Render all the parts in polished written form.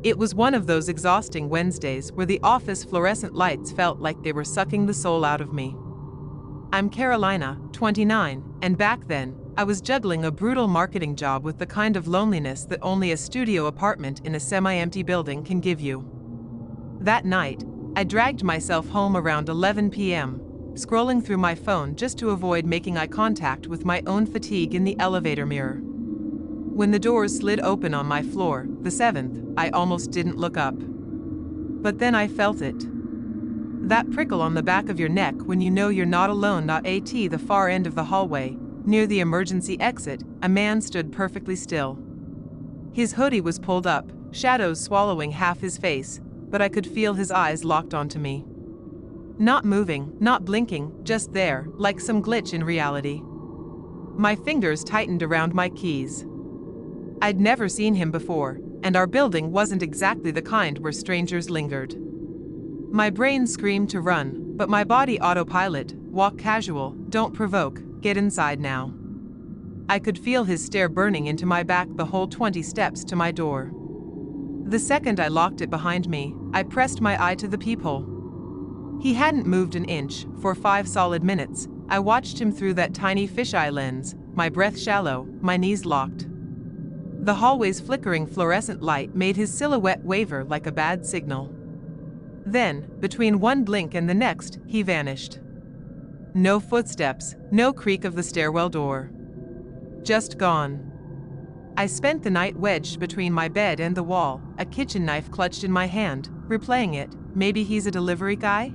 It was one of those exhausting Wednesdays where the office fluorescent lights felt like they were sucking the soul out of me. I'm Carolina, 29, and back then, I was juggling a brutal marketing job with the kind of loneliness that only a studio apartment in a semi-empty building can give you. That night, I dragged myself home around 11 p.m., scrolling through my phone just to avoid making eye contact with my own fatigue in the elevator mirror. When the doors slid open on my floor, the 7th, I almost didn't look up. But then I felt it. That prickle on the back of your neck when you know you're not alone. At the far end of the hallway, near the emergency exit, a man stood perfectly still. His hoodie was pulled up, shadows swallowing half his face, but I could feel his eyes locked onto me. Not moving, not blinking, just there, like some glitch in reality. My fingers tightened around my keys. I'd never seen him before, and our building wasn't exactly the kind where strangers lingered. My brain screamed to run, but my body autopilot, walk casual, don't provoke, get inside now. I could feel his stare burning into my back the whole 20 steps to my door. The second I locked it behind me, I pressed my eye to the peephole. He hadn't moved an inch. For 5 solid minutes, I watched him through that tiny fisheye lens, my breath shallow, my knees locked. The hallway's flickering fluorescent light made his silhouette waver like a bad signal. Then, between one blink and the next, he vanished. No footsteps, no creak of the stairwell door. Just gone. I spent the night wedged between my bed and the wall, a kitchen knife clutched in my hand, replaying it. Maybe he's a delivery guy?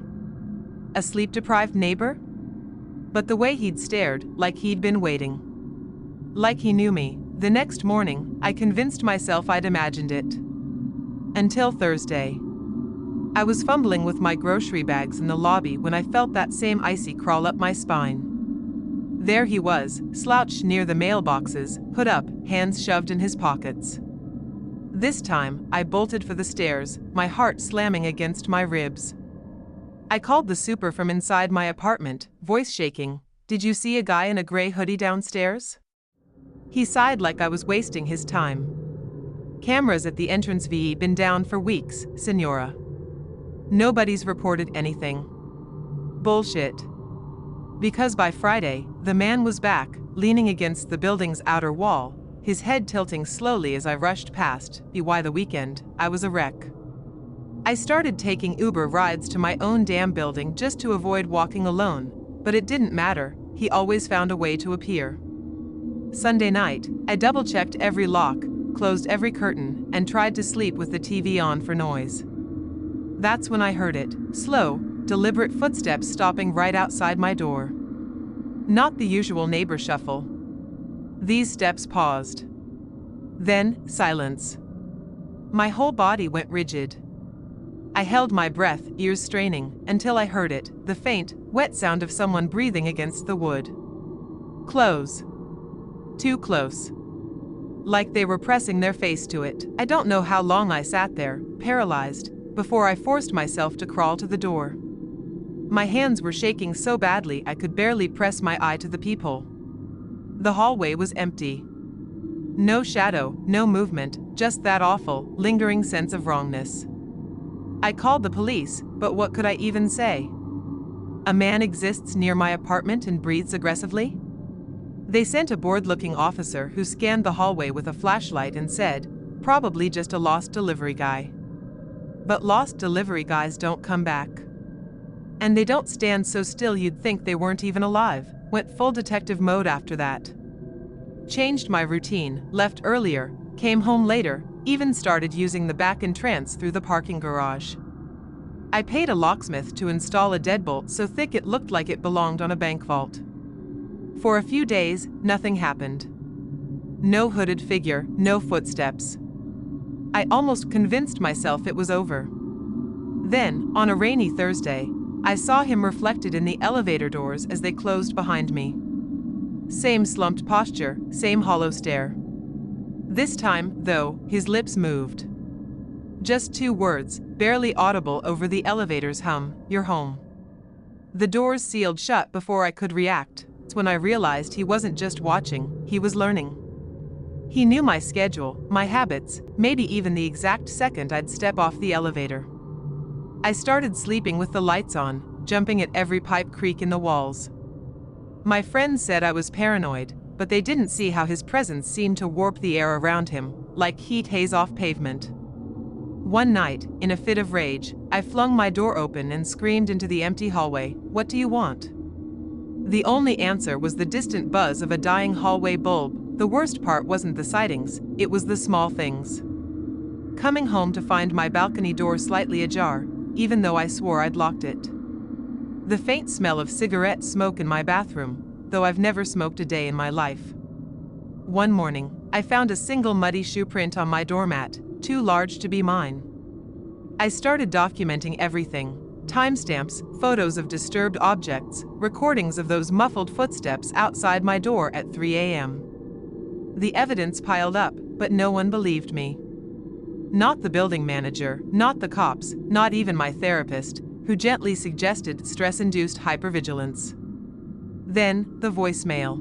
A sleep-deprived neighbor? But the way he'd stared, like he'd been waiting. Like he knew me. The next morning, I convinced myself I'd imagined it. Until Thursday. I was fumbling with my grocery bags in the lobby when I felt that same icy crawl up my spine. There he was, slouched near the mailboxes, hood up, hands shoved in his pockets. This time, I bolted for the stairs, my heart slamming against my ribs. I called the super from inside my apartment, voice shaking. "Did you see a guy in a gray hoodie downstairs?" He sighed like I was wasting his time. "Cameras at the entrance been down for weeks, Senora. Nobody's reported anything." Bullshit. Because by Friday, the man was back, leaning against the building's outer wall, his head tilting slowly as I rushed past. By the weekend, I was a wreck. I started taking Uber rides to my own damn building just to avoid walking alone, but it didn't matter, he always found a way to appear. Sunday night, I double-checked every lock, closed every curtain, and tried to sleep with the TV on for noise. That's when I heard it, slow, deliberate footsteps stopping right outside my door. Not the usual neighbor shuffle. These steps paused. Then, silence. My whole body went rigid. I held my breath, ears straining, until I heard it, the faint, wet sound of someone breathing against the wood. Close. Too close. Like they were pressing their face to it. I don't know how long I sat there, paralyzed, before I forced myself to crawl to the door. My hands were shaking so badly I could barely press my eye to the peephole. The hallway was empty. No shadow, no movement, just that awful, lingering sense of wrongness. I called the police, but what could I even say? A man exists near my apartment and breathes aggressively? They sent a bored-looking officer who scanned the hallway with a flashlight and said, "Probably just a lost delivery guy." But lost delivery guys don't come back. And they don't stand so still you'd think they weren't even alive. Went full detective mode after that. Changed my routine, left earlier, came home later, even started using the back entrance through the parking garage. I paid a locksmith to install a deadbolt so thick it looked like it belonged on a bank vault. For a few days, nothing happened. No hooded figure, no footsteps. I almost convinced myself it was over. Then, on a rainy Thursday, I saw him reflected in the elevator doors as they closed behind me. Same slumped posture, same hollow stare. This time, though, his lips moved. Just 2 words, barely audible over the elevator's hum, "You're home." The doors sealed shut before I could react. It's when I realized he wasn't just watching, he was learning. He knew my schedule, my habits, maybe even the exact second I'd step off the elevator. I started sleeping with the lights on, jumping at every pipe creak in the walls. My friends said I was paranoid, but they didn't see how his presence seemed to warp the air around him, like heat haze off pavement. One night, in a fit of rage, I flung my door open and screamed into the empty hallway, "What do you want?" The only answer was the distant buzz of a dying hallway bulb. The worst part wasn't the sightings, it was the small things. Coming home to find my balcony door slightly ajar, even though I swore I'd locked it. The faint smell of cigarette smoke in my bathroom, though I've never smoked a day in my life. One morning, I found a single muddy shoe print on my doormat, too large to be mine. I started documenting everything: timestamps, photos of disturbed objects, recordings of those muffled footsteps outside my door at 3 a.m. The evidence piled up, but no one believed me. Not the building manager, not the cops, not even my therapist, who gently suggested stress-induced hypervigilance. Then, the voicemail.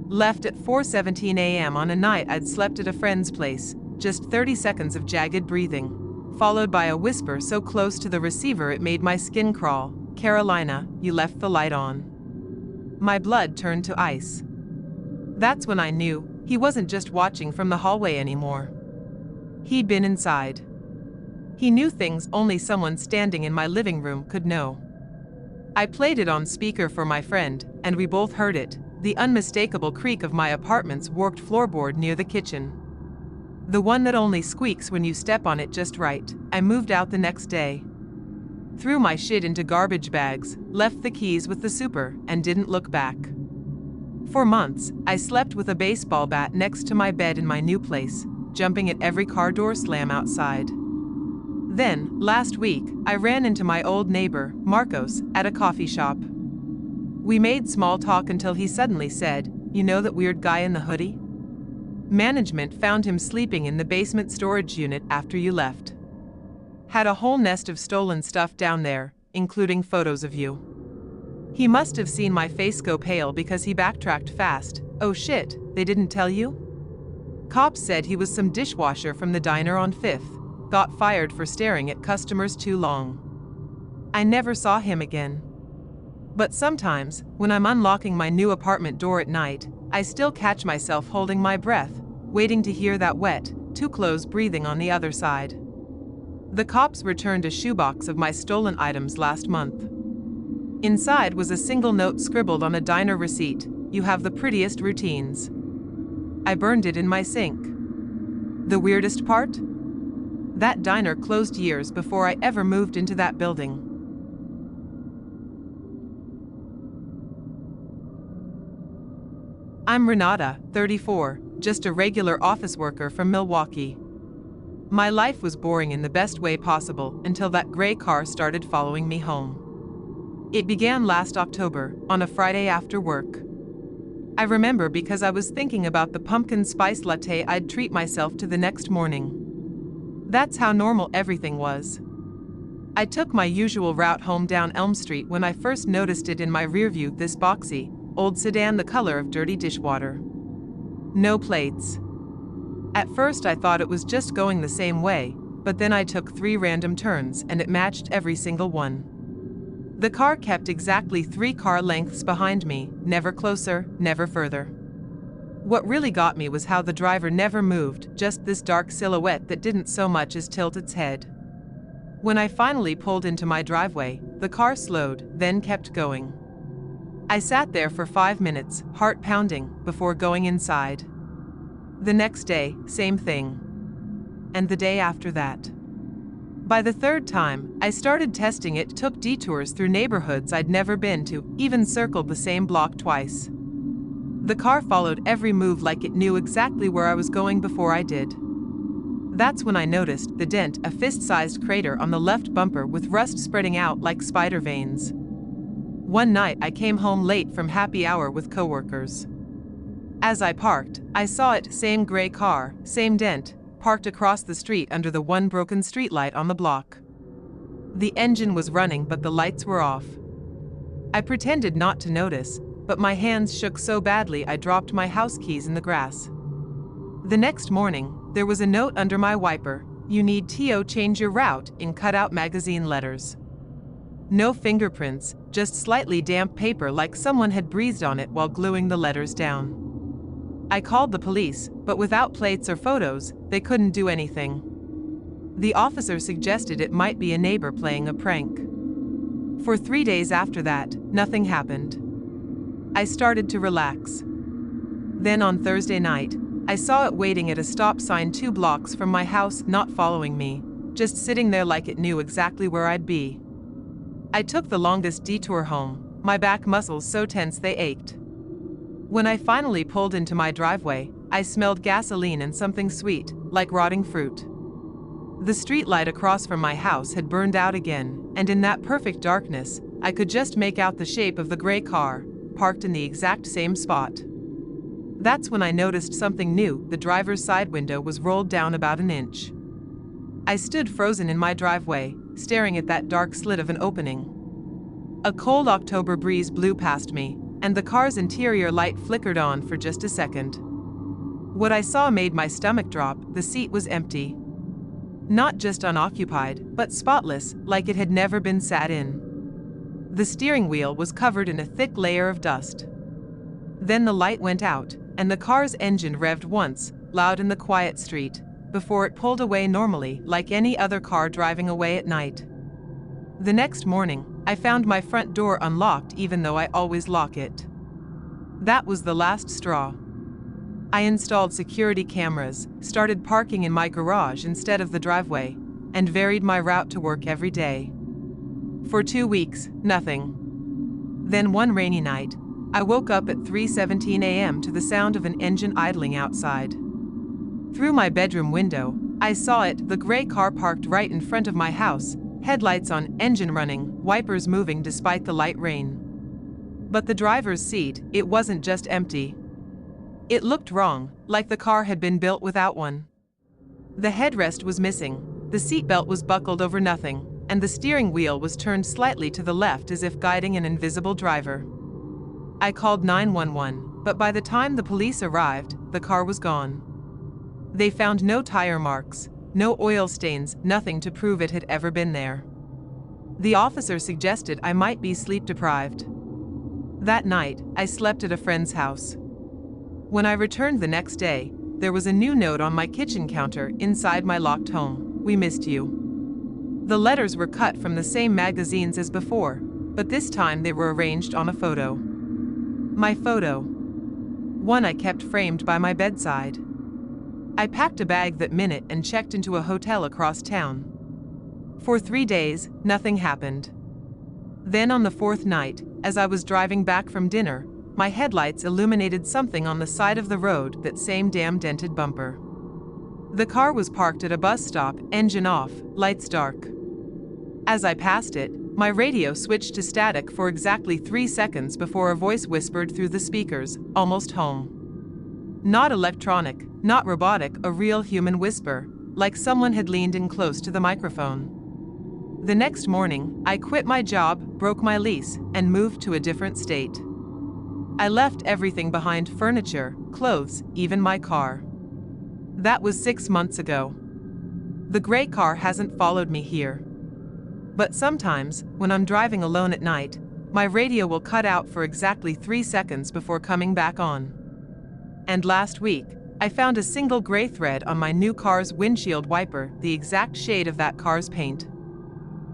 Left at 4:17 a.m. on a night I'd slept at a friend's place, just 30 seconds of jagged breathing, followed by a whisper so close to the receiver it made my skin crawl. "Carolina, you left the light on." My blood turned to ice. That's when I knew he wasn't just watching from the hallway anymore. He'd been inside. He knew things only someone standing in my living room could know. I played it on speaker for my friend, and we both heard it, the unmistakable creak of my apartment's warped floorboard near the kitchen. The one that only squeaks when you step on it just right. I moved out the next day. Threw my shit into garbage bags, left the keys with the super, and didn't look back. For months, I slept with a baseball bat next to my bed in my new place, jumping at every car door slam outside. Then, last week, I ran into my old neighbor, Marcos, at a coffee shop. We made small talk until he suddenly said, "You know that weird guy in the hoodie? Management found him sleeping in the basement storage unit after you left. Had a whole nest of stolen stuff down there, including photos of you." He must have seen my face go pale because he backtracked fast. "Oh shit, they didn't tell you?" Cops said he was some dishwasher from the diner on 5th, got fired for staring at customers too long. I never saw him again. But sometimes, when I'm unlocking my new apartment door at night, I still catch myself holding my breath, waiting to hear that wet, too close breathing on the other side. The cops returned a shoebox of my stolen items last month. Inside was a single note scribbled on a diner receipt: "You have the prettiest routines." I burned it in my sink. The weirdest part? That diner closed years before I ever moved into that building. I'm Renata, 34, just a regular office worker from Milwaukee. My life was boring in the best way possible until that gray car started following me home. It began last October, on a Friday after work. I remember because I was thinking about the pumpkin spice latte I'd treat myself to the next morning. That's how normal everything was. I took my usual route home down Elm Street when I first noticed it in my rearview, this boxy, old sedan the color of dirty dishwater. No plates. At first I thought it was just going the same way, but then I took 3 random turns and it matched every single one. The car kept exactly 3 car lengths behind me, never closer, never further. What really got me was how the driver never moved, just this dark silhouette that didn't so much as tilt its head. When I finally pulled into my driveway, the car slowed, then kept going. I sat there for 5 minutes, heart pounding, before going inside. The next day, same thing. And the day after that. By the 3rd time, I started testing it, took detours through neighborhoods I'd never been to, even circled the same block twice. The car followed every move like it knew exactly where I was going before I did. That's when I noticed the dent, a fist-sized crater on the left bumper with rust spreading out like spider veins. One night I came home late from happy hour with coworkers. As I parked, I saw it, same gray car, same dent, parked across the street under the one broken streetlight on the block. The engine was running but the lights were off. I pretended not to notice, but my hands shook so badly I dropped my house keys in the grass. The next morning, there was a note under my wiper: "You need to change your route," in cutout magazine letters. No fingerprints, just slightly damp paper like someone had breathed on it while gluing the letters down. I called the police, but without plates or photos, they couldn't do anything. The officer suggested it might be a neighbor playing a prank. For 3 days after that, nothing happened. I started to relax. Then on Thursday night, I saw it waiting at a stop sign 2 blocks from my house, not following me, just sitting there like it knew exactly where I'd be. I took the longest detour home, my back muscles so tense they ached. When I finally pulled into my driveway, I smelled gasoline and something sweet, like rotting fruit. The street light across from my house had burned out again, and in that perfect darkness, I could just make out the shape of the gray car, parked in the exact same spot. That's when I noticed something new: the driver's side window was rolled down about an inch. I stood frozen in my driveway, staring at that dark slit of an opening. A cold October breeze blew past me, and the car's interior light flickered on for just a second. What I saw made my stomach drop. The seat was empty. Not just unoccupied, but spotless, like it had never been sat in. The steering wheel was covered in a thick layer of dust. Then the light went out, and the car's engine revved once, loud in the quiet street, before it pulled away normally, like any other car driving away at night. The next morning, I found my front door unlocked even though I always lock it. That was the last straw. I installed security cameras, started parking in my garage instead of the driveway, and varied my route to work every day. For 2 weeks, nothing. Then one rainy night, I woke up at 3:17 a.m. to the sound of an engine idling outside. Through my bedroom window, I saw it: the gray car parked right in front of my house, headlights on, engine running, wipers moving despite the light rain. But the driver's seat, it wasn't just empty. It looked wrong, like the car had been built without one. The headrest was missing, the seatbelt was buckled over nothing, and the steering wheel was turned slightly to the left as if guiding an invisible driver. I called 911, but by the time the police arrived, the car was gone. They found no tire marks, no oil stains, nothing to prove it had ever been there. The officer suggested I might be sleep deprived. That night, I slept at a friend's house. When I returned the next day, there was a new note on my kitchen counter inside my locked home: "We missed you." The letters were cut from the same magazines as before, but this time they were arranged on a photo. My photo. One I kept framed by my bedside. I packed a bag that minute and checked into a hotel across town. For 3 days, nothing happened. Then on the 4th night, as I was driving back from dinner, my headlights illuminated something on the side of the road: that same damn dented bumper. The car was parked at a bus stop, engine off, lights dark. As I passed it, my radio switched to static for exactly 3 seconds before a voice whispered through the speakers: "Almost home." Not electronic, not robotic, a real human whisper, like someone had leaned in close to the microphone. The next morning, I quit my job, broke my lease, and moved to a different state. I left everything behind: furniture, clothes, even my car. That was 6 months ago. The gray car hasn't followed me here. But sometimes, when I'm driving alone at night, my radio will cut out for exactly 3 seconds before coming back on. And last week, I found a single gray thread on my new car's windshield wiper, the exact shade of that car's paint.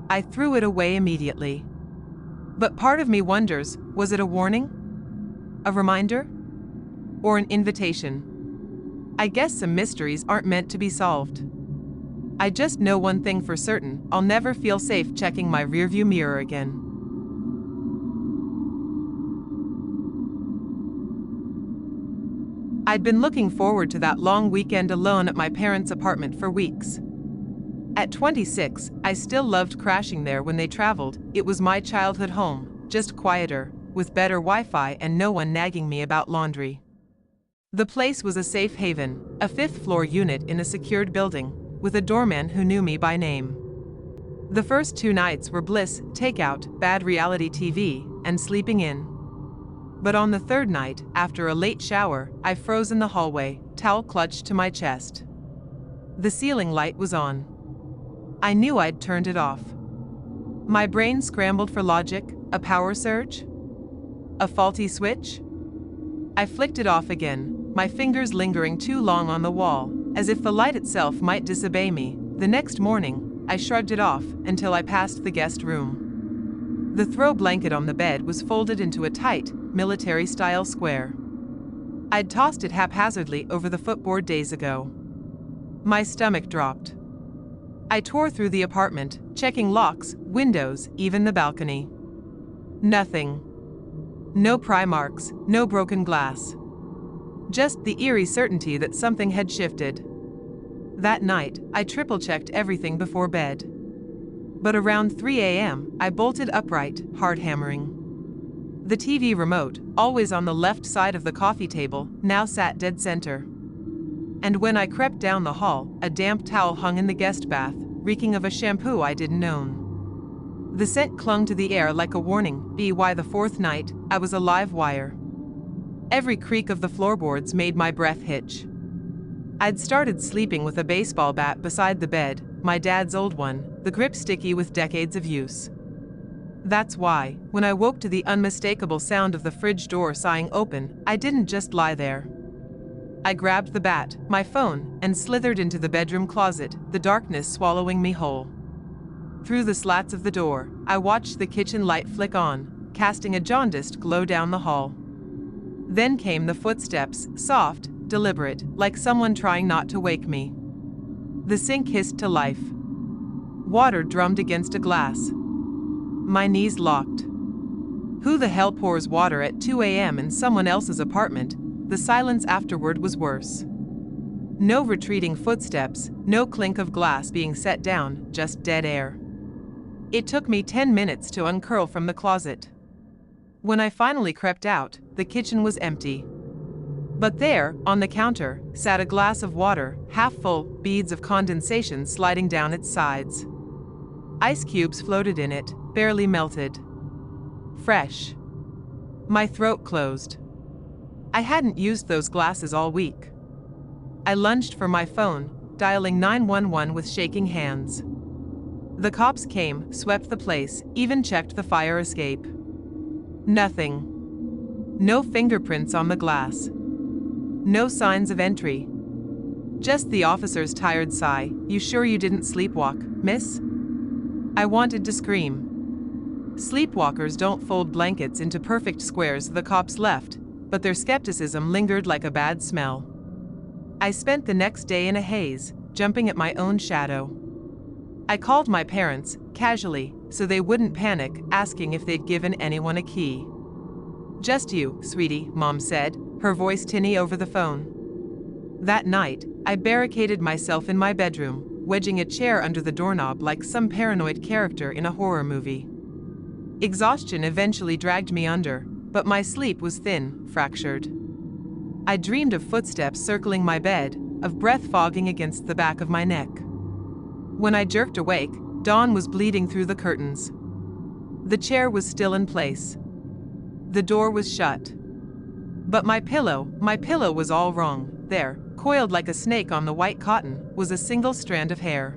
I threw it away immediately. But part of me wonders, was it a warning? A reminder? Or an invitation? I guess some mysteries aren't meant to be solved. I just know one thing for certain: I'll never feel safe checking my rearview mirror again. I'd been looking forward to that long weekend alone at my parents' apartment for weeks. At 26, I still loved crashing there when they traveled. It was my childhood home, just quieter, with better Wi-Fi and no one nagging me about laundry. The place was a safe haven, a 5th-floor unit in a secured building, with a doorman who knew me by name. The first 2 nights were bliss: takeout, bad reality TV, and sleeping in. But on the third night, after a late shower, I froze in the hallway, towel clutched to my chest. The ceiling light was on. I knew I'd turned it off. My brain scrambled for logic, a power surge? A faulty switch? I flicked it off again, my fingers lingering too long on the wall, as if the light itself might disobey me. The next morning, I shrugged it off until I passed the guest room. The throw blanket on the bed was folded into a tight, military-style square. I'd tossed it haphazardly over the footboard days ago. My stomach dropped. I tore through the apartment, checking locks, windows, even the balcony. Nothing. No pry marks, no broken glass. Just the eerie certainty that something had shifted. That night, I triple-checked everything before bed. But around 3 a.m., I bolted upright, hard hammering. The TV remote, always on the left side of the coffee table, now sat dead center. And when I crept down the hall, a damp towel hung in the guest bath, reeking of a shampoo I didn't own. The scent clung to the air like a warning. By the fourth night, I was a live wire. Every creak of the floorboards made my breath hitch. I'd started sleeping with a baseball bat beside the bed, my dad's old one, the grip sticky with decades of use. That's why, when I woke to the unmistakable sound of the fridge door sighing open, I didn't just lie there. I grabbed the bat, my phone, and slithered into the bedroom closet, the darkness swallowing me whole. Through the slats of the door, I watched the kitchen light flick on, casting a jaundiced glow down the hall. Then came the footsteps, soft, deliberate, like someone trying not to wake me. The sink hissed to life. Water drummed against a glass. My knees locked. Who the hell pours water at 2 a.m. in someone else's apartment? The silence afterward was worse. No retreating footsteps, no clink of glass being set down, just dead air. It took me 10 minutes to uncurl from the closet. When I finally crept out, the kitchen was empty. But there, on the counter, sat a glass of water, half full, beads of condensation sliding down its sides. Ice cubes floated in it, barely melted. Fresh. My throat closed. I hadn't used those glasses all week. I lunged for my phone, dialing 911 with shaking hands. The cops came, swept the place, even checked the fire escape. Nothing. No fingerprints on the glass. No signs of entry. Just the officer's tired sigh. "You sure you didn't sleepwalk, miss?" I wanted to scream. Sleepwalkers don't fold blankets into perfect squares, the cops left, but their skepticism lingered like a bad smell. I spent the next day in a haze, jumping at my own shadow. I called my parents, casually, so they wouldn't panic, asking if they'd given anyone a key. "Just you, sweetie," Mom said, her voice tinny over the phone. That night, I barricaded myself in my bedroom, wedging a chair under the doorknob like some paranoid character in a horror movie. Exhaustion eventually dragged me under, but my sleep was thin, fractured. I dreamed of footsteps circling my bed, of breath fogging against the back of my neck. When I jerked awake, dawn was bleeding through the curtains. The chair was still in place. The door was shut. But my pillow was all wrong. There, coiled like a snake on the white cotton, was a single strand of hair.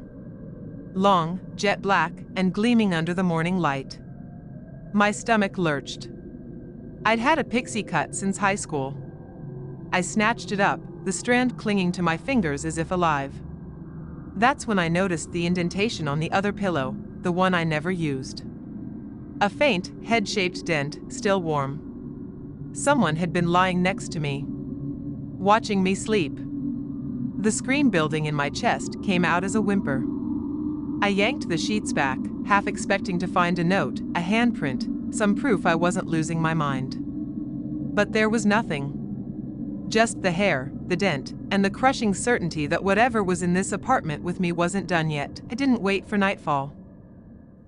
Long, jet black, and gleaming under the morning light. My stomach lurched. I'd had a pixie cut since high school. I snatched it up, the strand clinging to my fingers as if alive. That's when I noticed the indentation on the other pillow, the one I never used. A faint, head-shaped dent, still warm. Someone had been lying next to me, watching me sleep. The scream building in my chest came out as a whimper. I yanked the sheets back, half expecting to find a note, a handprint, some proof I wasn't losing my mind. But there was nothing. Just the hair, the dent, and the crushing certainty that whatever was in this apartment with me wasn't done yet. I didn't wait for nightfall.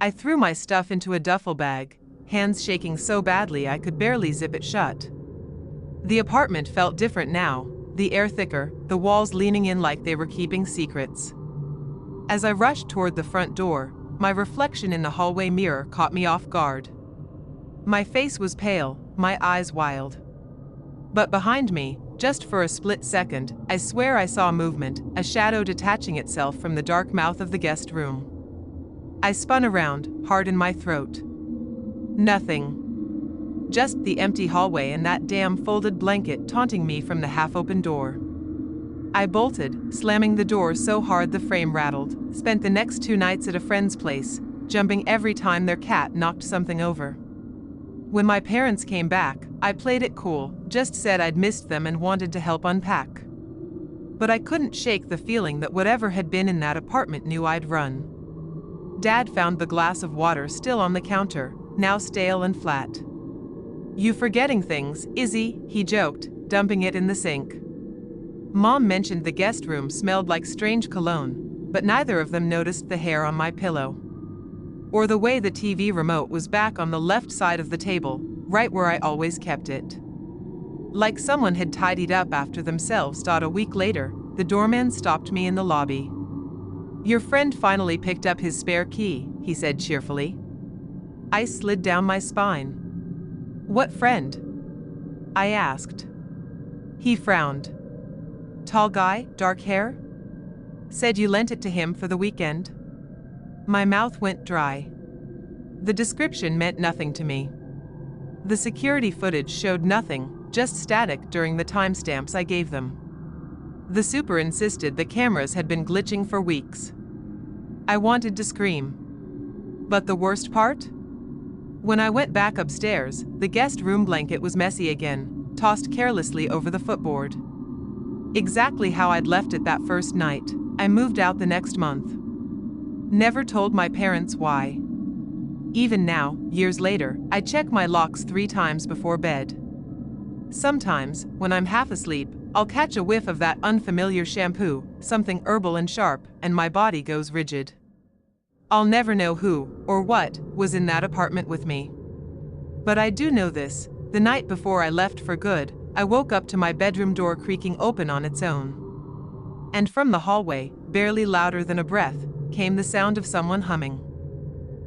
I threw my stuff into a duffel bag, hands shaking so badly I could barely zip it shut. The apartment felt different now, the air thicker, the walls leaning in like they were keeping secrets. As I rushed toward the front door, my reflection in the hallway mirror caught me off guard. My face was pale, my eyes wild. But behind me, just for a split second, I swear I saw movement, a shadow detaching itself from the dark mouth of the guest room. I spun around, hard in my throat. Nothing. Just the empty hallway and that damn folded blanket taunting me from the half-open door. I bolted, slamming the door so hard the frame rattled, spent the next 2 nights at a friend's place, jumping every time their cat knocked something over. When my parents came back, I played it cool, just said I'd missed them and wanted to help unpack. But I couldn't shake the feeling that whatever had been in that apartment knew I'd run. Dad found the glass of water still on the counter, now stale and flat. "You forgetting things, Izzy," he joked, dumping it in the sink. Mom mentioned the guest room smelled like strange cologne, but neither of them noticed the hair on my pillow. Or the way the TV remote was back on the left side of the table, right where I always kept it. Like someone had tidied up after themselves. A week later, the doorman stopped me in the lobby. "Your friend finally picked up his spare key," he said cheerfully. Ice slid down my spine. "What friend?" I asked. He frowned. "Tall guy, dark hair? Said you lent it to him for the weekend?" My mouth went dry. The description meant nothing to me. The security footage showed nothing, just static during the timestamps I gave them. The super insisted the cameras had been glitching for weeks. I wanted to scream. But the worst part? When I went back upstairs, the guest room blanket was messy again, tossed carelessly over the footboard. Exactly how I'd left it that first night. I moved out the next month. Never told my parents why. Even now, years later, I check my locks 3 times before bed. Sometimes, when I'm half asleep, I'll catch a whiff of that unfamiliar shampoo, something herbal and sharp, and my body goes rigid. I'll never know who, or what, was in that apartment with me. But I do know this: the night before I left for good, I woke up to my bedroom door creaking open on its own. And from the hallway, barely louder than a breath, came the sound of someone humming.